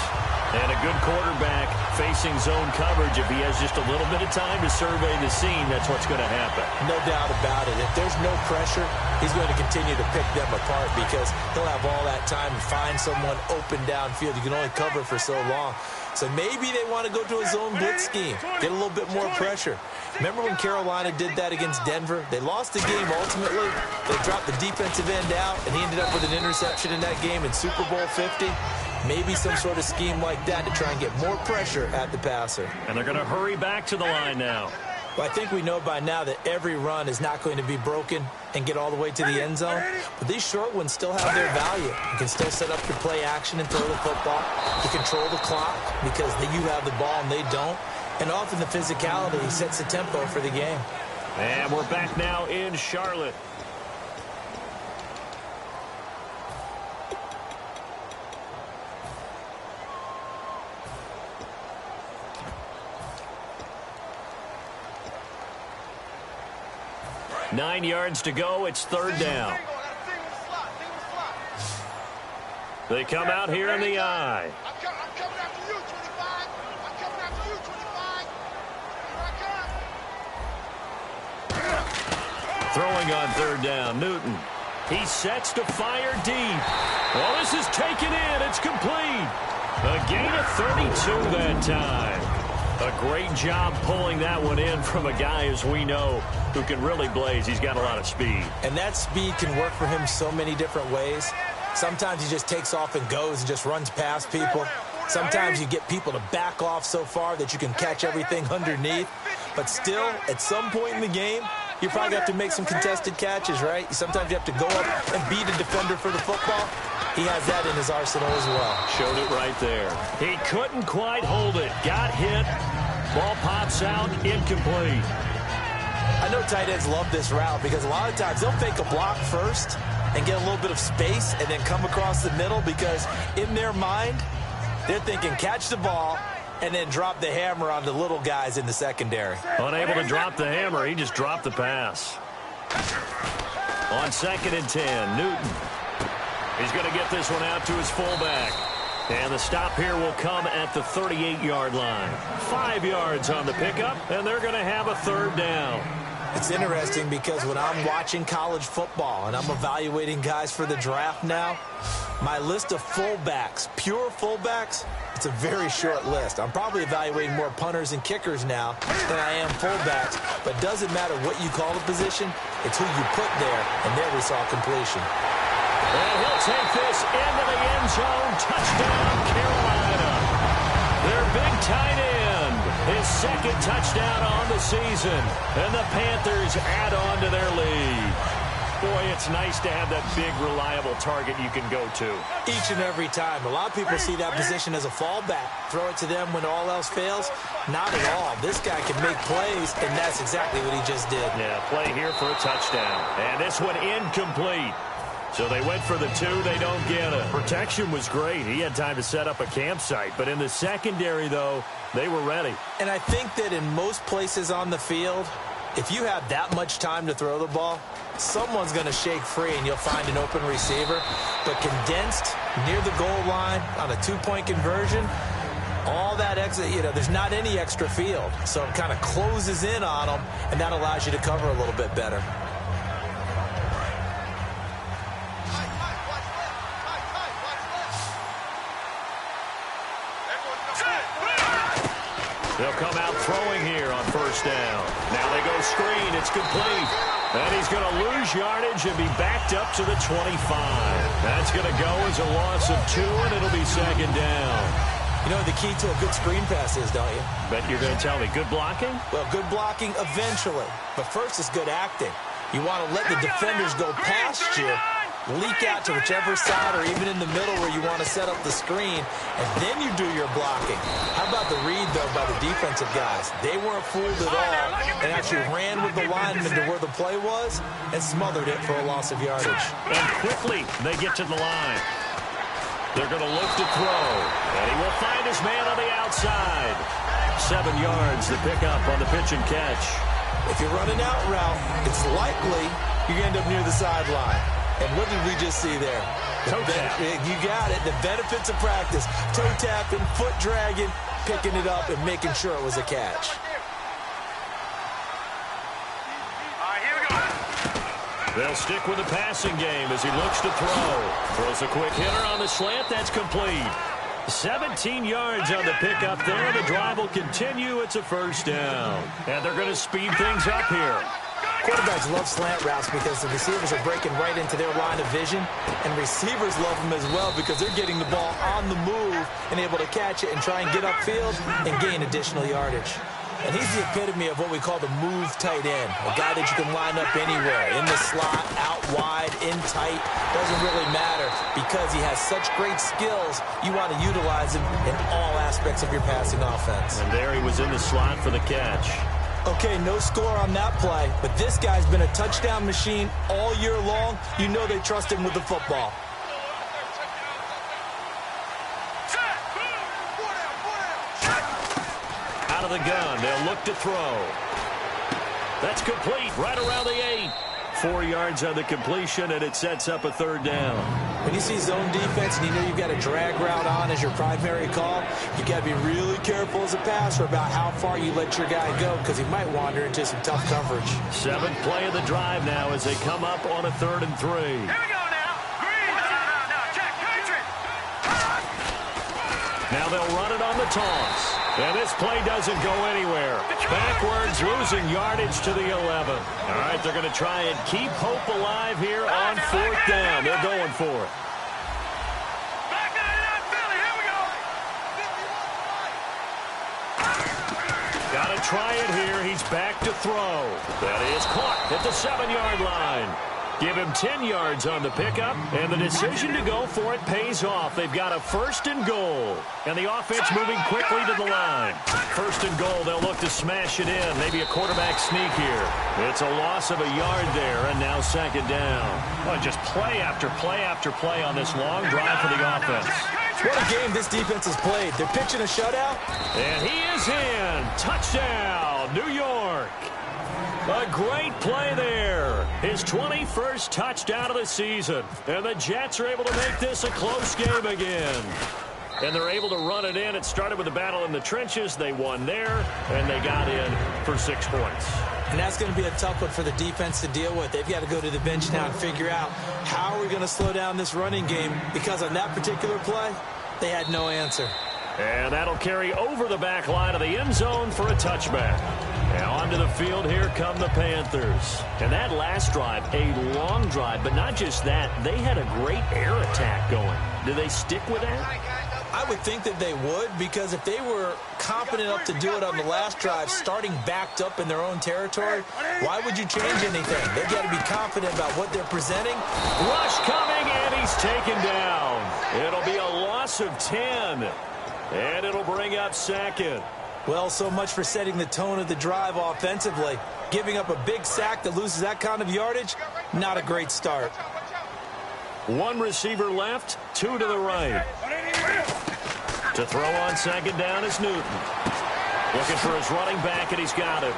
[SPEAKER 3] And a good quarterback facing zone coverage. If he has just a little bit of time to survey the scene, that's what's going to happen.
[SPEAKER 4] No doubt about it. If there's no pressure, he's going to continue to pick them apart because he'll have all that time to find someone open downfield. You can only cover for so long. So maybe they want to go to a zone blitz scheme, get a little bit more pressure. Remember when Carolina did that against Denver? They lost the game ultimately. They dropped the defensive end out, and he ended up with an interception in that game in Super Bowl 50. Maybe some sort of scheme like that to try and get more pressure at the passer.
[SPEAKER 3] And they're going to hurry back to the line now.
[SPEAKER 4] Well, I think we know by now that every run is not going to be broken and get all the way to the end zone. But these short ones still have their value. You can still set up your play action and throw the football. You control the clock because you have the ball and they don't. And often the physicality sets the tempo for the game.
[SPEAKER 3] And we're back now in Charlotte. Nine yards to go. It's third down. They come out here in the eye.
[SPEAKER 5] I'm coming after you, 25. I'm coming after you, 25. Here I come.
[SPEAKER 3] Throwing on third down, Newton. He sets to fire deep. Well, this is taken in. It's complete. A gain of 32 that time. A great job pulling that one in from a guy, as we know, who can really blaze. He's got a lot of speed.
[SPEAKER 4] And that speed can work for him so many different ways. Sometimes he just takes off and goes and just runs past people. Sometimes you get people to back off so far that you can catch everything underneath. But still, at some point in the game, you probably have to make some contested catches, right? Sometimes you have to go up and beat a defender for the football. He has that in his arsenal as well.
[SPEAKER 3] Showed it right there. He couldn't quite hold it. Got hit. Ball pops out. Incomplete.
[SPEAKER 4] I know tight ends love this route because a lot of times they'll fake a block first and get a little bit of space and then come across the middle because in their mind, they're thinking catch the ball and then drop the hammer on the little guys in the secondary.
[SPEAKER 3] Unable to drop the hammer, he just dropped the pass. On 2nd and 10, Newton. He's going to get this one out to his fullback. And the stop here will come at the 38-yard line. 5 yards on the pickup, and they're going to have a 3rd down.
[SPEAKER 4] It's interesting because when I'm watching college football and I'm evaluating guys for the draft now, my list of fullbacks, pure fullbacks, it's a very short list. I'm probably evaluating more punters and kickers now than I am fullbacks, but doesn't matter what you call the position, it's who you put there, and there we saw completion.
[SPEAKER 3] And he'll take this into the end zone. Touchdown, Carolina. Their big tight end. His 2nd touchdown on the season. And the Panthers add on to their lead. Boy, it's nice to have that big, reliable target you can go to.
[SPEAKER 4] Each and every time. A lot of people see that position as a fallback. Throw it to them when all else fails. Not at all. This guy can make plays, and that's exactly what he just did.
[SPEAKER 3] Yeah, play here for a touchdown. And this one incomplete. So they went for the 2. They don't get it. Protection was great. He had time to set up a campsite. But in the secondary, though, they were ready.
[SPEAKER 4] And I think that in most places on the field, if you have that much time to throw the ball, someone's going to shake free and you'll find an open receiver. But condensed near the goal line on a 2-point conversion, all that extra, there's not any extra field. So it kind of closes in on them, and that allows you to cover a little bit better.
[SPEAKER 3] They'll come out throwing here on 1st down. Now they go screen. It's complete. And he's going to lose yardage and be backed up to the 25. That's going to go as a loss of 2, and it'll be 2nd down.
[SPEAKER 4] You know what the key to a good screen pass is, don't you?
[SPEAKER 3] Bet you're going to tell me good blocking?
[SPEAKER 4] Well, good blocking eventually. But first is good acting. You want to let the defenders go past you, leak out to whichever side or even in the middle where you want to set up the screen, and then you do your blocking. How about the read, though, by the defensive guys? They weren't fooled at all and actually ran with the lineman to where the play was and smothered it for a loss of yardage.
[SPEAKER 3] And quickly they get to the line. They're going to look to throw, and he will find his man on the outside. 7 yards to pick up on the pitch and catch.
[SPEAKER 4] If you're running out route, it's likely you end up near the sideline. And what did we just see there?
[SPEAKER 3] Toe tap.
[SPEAKER 4] You got it. The benefits of practice. Toe tapping, foot dragging, picking it up, and making sure it was a catch.
[SPEAKER 3] They'll stick with the passing game as he looks to throw. Throws a quick hitter on the slant. That's complete. 17 yards on the pickup there. The drive will continue. It's a 1st down. And they're going to speed things up here.
[SPEAKER 4] Quarterbacks love slant routes because the receivers are breaking right into their line of vision, and receivers love them as well because they're getting the ball on the move and able to catch it and try and get upfield and gain additional yardage. And he's the epitome of what we call the move tight end, a guy that you can line up anywhere, in the slot, out wide, in tight, doesn't really matter because he has such great skills, you want to utilize him in all aspects of your passing offense.
[SPEAKER 3] And there he was in the slot for the catch.
[SPEAKER 4] Okay, no score on that play, but this guy's been a touchdown machine all year long. You know they trust him with the football.
[SPEAKER 3] Out of the gun, they'll look to throw. That's complete, right around the 8. 4 yards on the completion, and it sets up a 3rd down.
[SPEAKER 4] When you see zone defense and you know you've got a drag route on as your primary call, you got to be really careful as a passer about how far you let your guy go because he might wander into some tough coverage.
[SPEAKER 3] 7th play of the drive now as they come up on a 3rd and 3.
[SPEAKER 5] Here we go now. Green. No, check. Country.
[SPEAKER 3] Now they'll run it on the toss. And this play doesn't go anywhere. Backwards, losing yardage to the 11. All right, they're going to try and keep hope alive here on 4th down. They're going for it.
[SPEAKER 5] Back to the Philly. Here we go.
[SPEAKER 3] Got to try it here. He's back to throw. That is caught at the 7-yard line. Give him 10 yards on the pickup, and the decision to go for it pays off. They've got a 1st and goal, and the offense moving quickly to the line. 1st and goal, they'll look to smash it in. Maybe a quarterback sneak here. It's a loss of a yard there, and now 2nd down. Oh, just play after play after play on this long drive for the offense.
[SPEAKER 4] What a game this defense has played. They're pitching a shutout.
[SPEAKER 3] And he is in. Touchdown, New York. A great play there. His 21st touchdown of the season. And the Jets are able to make this a close game again. And they're able to run it in. It started with a battle in the trenches. They won there, and they got in for 6 points.
[SPEAKER 4] And that's going to be a tough one for the defense to deal with. They've got to go to the bench now and figure out how are we going to slow down this running game, because on that particular play, they had no answer.
[SPEAKER 3] And that'll carry over the back line of the end zone for a touchback. Now onto the field, here come the Panthers. And that last drive, a long drive, but not just that, they had a great air attack going. Do they stick with that?
[SPEAKER 4] I would think that they would, because if they were confident enough to do it on the last drive, starting backed up in their own territory, why would you change anything? They've got to be confident about what they're presenting.
[SPEAKER 3] Rush coming, and he's taken down. It'll be a loss of 10, and it'll bring up 2nd.
[SPEAKER 4] Well, so much for setting the tone of the drive offensively. Giving up a big sack that loses that kind of yardage, not a great start.
[SPEAKER 3] 1 receiver left, 2 to the right. To throw on 2nd down is Newton. Looking for his running back, and he's got him.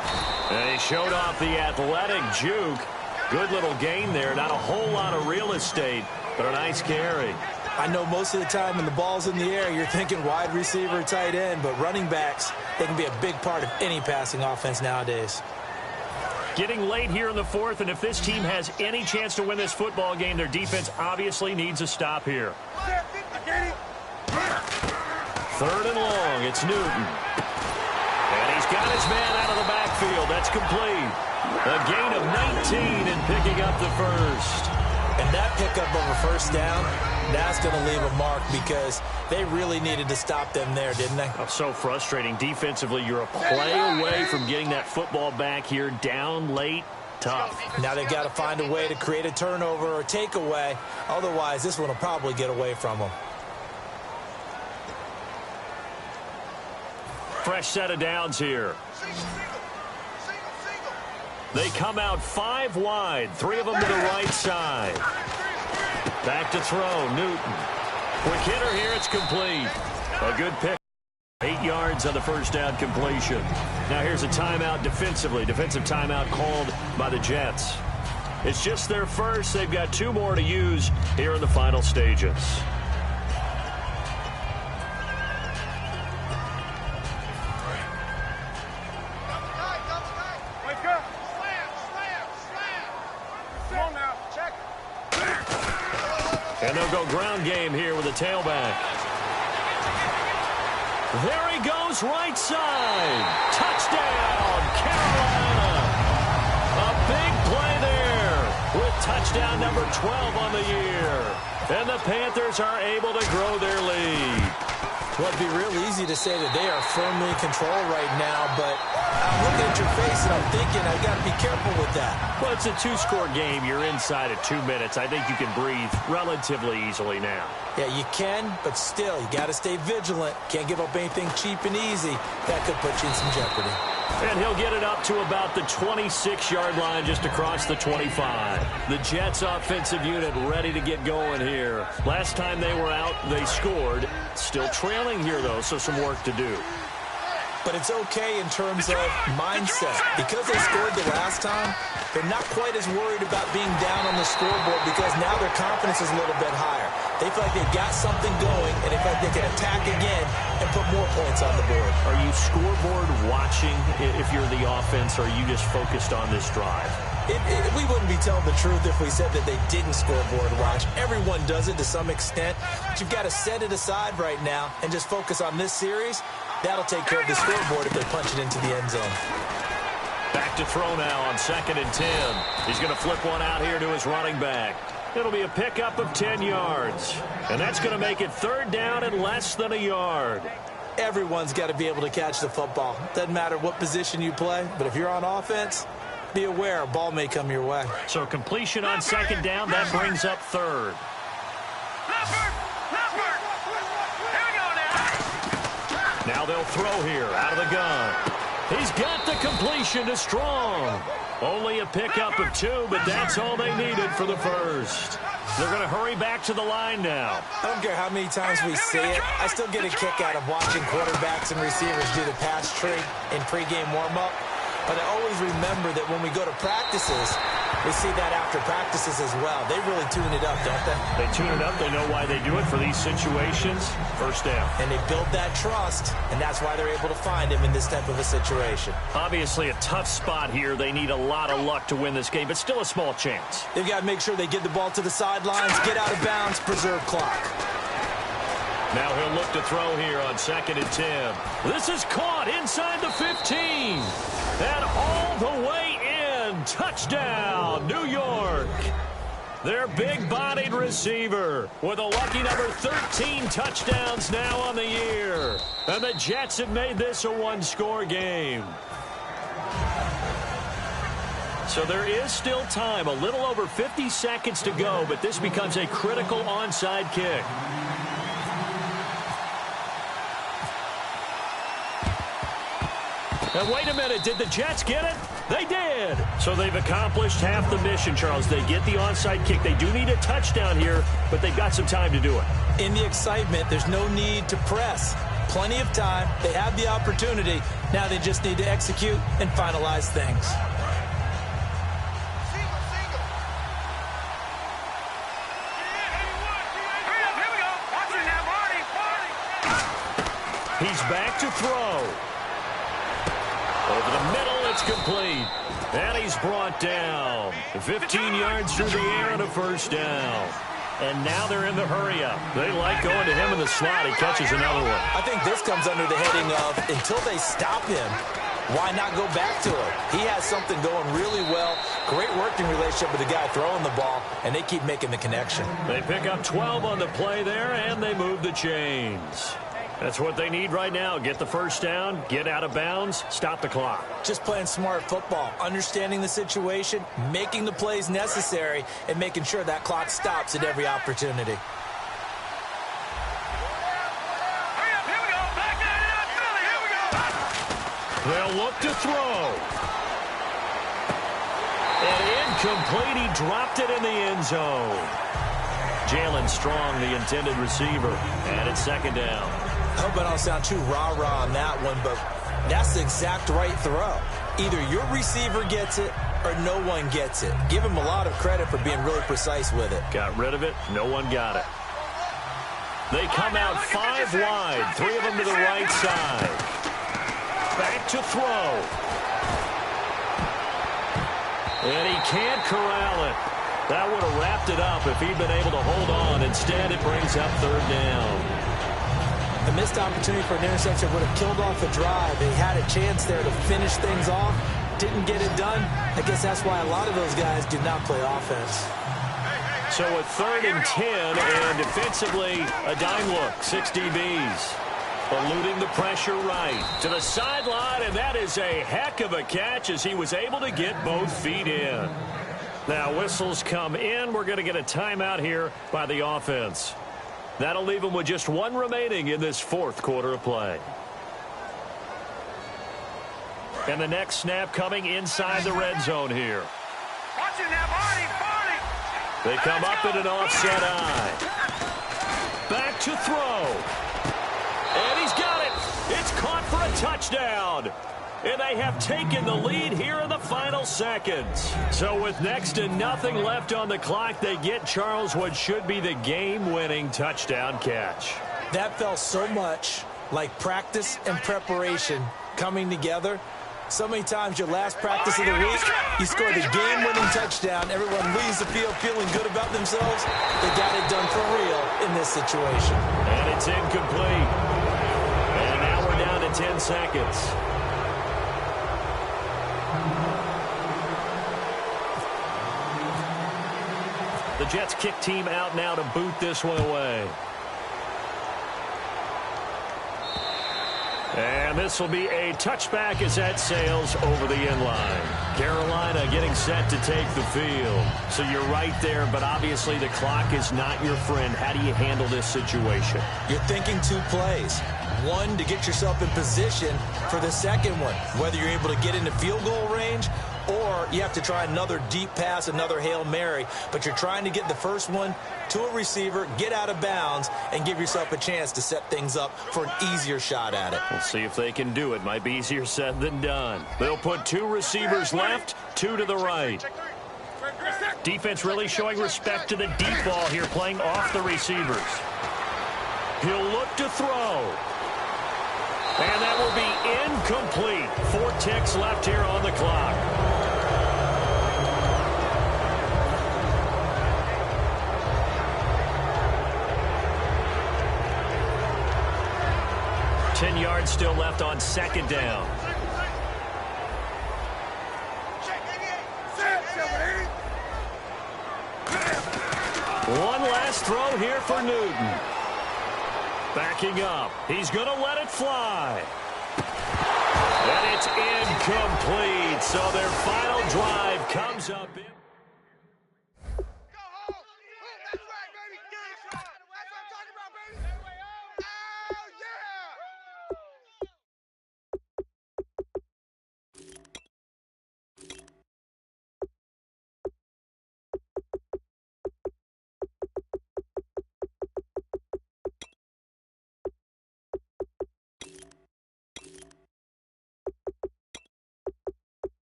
[SPEAKER 3] And he showed off the athletic juke. Good little gain there. Not a whole lot of real estate, but a nice carry.
[SPEAKER 4] I know most of the time when the ball's in the air, you're thinking wide receiver, tight end, but running backs, they can be a big part of any passing offense nowadays.
[SPEAKER 3] Getting late here in the 4th, and if this team has any chance to win this football game, their defense obviously needs a stop here. 3rd and long, it's Newton. And he's got his man out of the backfield. That's complete. A gain of 19 and picking up the 1st.
[SPEAKER 4] And that pickup of a 1st down, that's going to leave a mark, because they really needed to stop them there, didn't they?
[SPEAKER 3] Oh, so frustrating. Defensively, you're a play away from getting that football back here, down late. Tough.
[SPEAKER 4] Now they've got to find a way to create a turnover or takeaway. Otherwise, this one will probably get away from them.
[SPEAKER 3] Fresh set of downs here. They come out 5 wide, 3 of them to the right side. Back to throw, Newton. Quick hitter here, it's complete. A good pick. 8 yards on the 1st down completion. Now here's a timeout defensively. Defensive timeout called by the Jets. It's just their first. They've got 2 more to use here in the final stages. And they'll go ground game here with a tailback. There he goes, right side. Touchdown, Carolina. A big play there with touchdown number 12 on the year. And the Panthers are able to grow their lead.
[SPEAKER 4] Well, it'd be real easy to say that they are firmly in control right now, but I'm looking at your face and I'm thinking I've got to be careful with that.
[SPEAKER 3] Well, it's a 2-score game. You're inside of 2 minutes. I think you can breathe relatively easily now.
[SPEAKER 4] Yeah, you can, but still, you got to stay vigilant. Can't give up anything cheap and easy. That could put you in some jeopardy.
[SPEAKER 3] And he'll get it up to about the 26-yard line, just across the 25. The Jets offensive unit ready to get going here. Last time they were out, they scored. Still trailing here, though, so some work to do.
[SPEAKER 4] But it's okay in terms of mindset. Because they scored the last time, they're not quite as worried about being down on the scoreboard, because now their confidence is a little bit higher. They feel like they've got something going, and they feel like they can attack again and put more points on the board.
[SPEAKER 3] Are you scoreboard watching if you're the offense, or are you just focused on this drive?
[SPEAKER 4] We wouldn't be telling the truth if we said that they didn't scoreboard watch. Everyone does it to some extent, but you've got to set it aside right now and just focus on this series. That'll take care of the scoreboard if they punch it into the end zone.
[SPEAKER 3] Back to throw now on 2nd and 10. He's going to flip one out here to his running back. It'll be a pickup of 10 yards. And that's going to make it 3rd down and less than a yard.
[SPEAKER 4] Everyone's got to be able to catch the football. Doesn't matter what position you play, but if you're on offense, be aware a ball may come your way.
[SPEAKER 3] So completion on second down, that brings up third. Now they'll throw here out of the gun. He's got the completion to Strong. Only a pickup of 2, but that's all they needed for the first. They're going to hurry back to the line now.
[SPEAKER 4] I don't care how many times we see it. I still get a kick out of watching quarterbacks and receivers do the pass tree in pregame warm-up. But I always remember that when we go to practices, we see that after practices as well. They really tune it up, don't they?
[SPEAKER 3] They tune it up. They know why they do it for these situations. First down.
[SPEAKER 4] And they build that trust, and that's why they're able to find him in this type of a situation.
[SPEAKER 3] Obviously a tough spot here. They need a lot of luck to win this game, but still a small chance.
[SPEAKER 4] They've got to make sure they get the ball to the sidelines, get out of bounds, preserve clock.
[SPEAKER 3] Now he'll look to throw here on 2nd and 10. This is caught inside the 15. And all the way in. Touchdown, New York. Their big-bodied receiver with a lucky number 13 touchdowns now on the year. And the Jets have made this a one-score game. So there is still time, a little over 50 seconds to go, but this becomes a critical onside kick. And wait a minute, did the Jets get it? They did. So they've accomplished half the mission, Charles. They get the onside kick. They do need a touchdown here, but they've got some time to do it.
[SPEAKER 4] In the excitement, there's no need to press. Plenty of time. They have the opportunity. Now they just need to execute and finalize things.
[SPEAKER 3] He's back to throw. Over the middle, it's complete. And he's brought down. 15 yards through the air and a first down. And now they're in the hurry-up. They like going to him in the slot. He catches another one.
[SPEAKER 4] I think this comes under the heading of, until they stop him, why not go back to him? He has something going really well. Great working relationship with the guy throwing the ball, and they keep making the connection.
[SPEAKER 3] They pick up 12 on the play there, and they move the chains. That's what they need right now. Get the first down, get out of bounds, stop the clock.
[SPEAKER 4] Just playing smart football, understanding the situation, making the plays necessary, and making sure that clock stops at every opportunity.
[SPEAKER 3] They'll look to throw. And incomplete. He dropped it in the end zone. Jalen Strong, the intended receiver, and it's second down.
[SPEAKER 4] I hope I don't sound too rah-rah on that one, but that's the exact right throw. Either your receiver gets it or no one gets it. Give him a lot of credit for being really precise with it.
[SPEAKER 3] Got rid of it. No one got it. They come out 5 wide, 3 of them to the right side. Back to throw. And he can't corral it. That would have wrapped it up if he'd been able to hold on. Instead, it brings up third down.
[SPEAKER 4] A missed opportunity for an interception would have killed off the drive. They had a chance there to finish things off. Didn't get it done. I guess that's why a lot of those guys do not play offense.
[SPEAKER 3] So a 3rd and 10, and defensively, a dime look. 6 DBs. Eluding the pressure right to the sideline, and that is a heck of a catch as he was able to get both feet in. Now whistles come in. We're going to get a timeout here by the offense. That'll leave them with just 1 remaining in this 4th quarter of play. And the next snap coming inside the red zone here. They come up in an offset eye. Back to throw. And he's got it. It's caught for a touchdown. And they have taken the lead here in the final seconds. So with next to nothing left on the clock, they get Charles what should be the game-winning touchdown catch.
[SPEAKER 4] That felt so much like practice and preparation coming together. So many times your last practice of the week, you score the game-winning touchdown. Everyone leaves the field feeling good about themselves. They got it done for real in this situation.
[SPEAKER 3] And it's incomplete. And now we're down to 10 seconds. The Jets kick team out now to boot this one away. And this will be a touchback as that sails over the inline. Carolina getting set to take the field. So you're right there, but obviously the clock is not your friend. How do you handle this situation?
[SPEAKER 4] You're thinking 2 plays. One, to get yourself in position for the second one, whether you're able to get into field goal range or you have to try another deep pass, another Hail Mary, but you're trying to get the first one to a receiver, get out of bounds, and give yourself a chance to set things up for an easier shot at it.
[SPEAKER 3] We'll see if they can do it. Might be easier said than done. They'll put 2 receivers left, 2 to the right. Defense really showing respect to the deep ball here, playing off the receivers. He'll look to throw. And that will be incomplete. 4 ticks left here on the clock. Ten yards still left on second down. One last throw here for Newton. Backing up. He's going to let it fly. And it's incomplete. So their final drive comes up.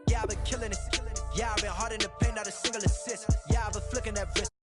[SPEAKER 6] Yeah, I've been killing it. Yeah, I've been hard in the paint, not a single assist. Yeah, I've been flicking that wrist.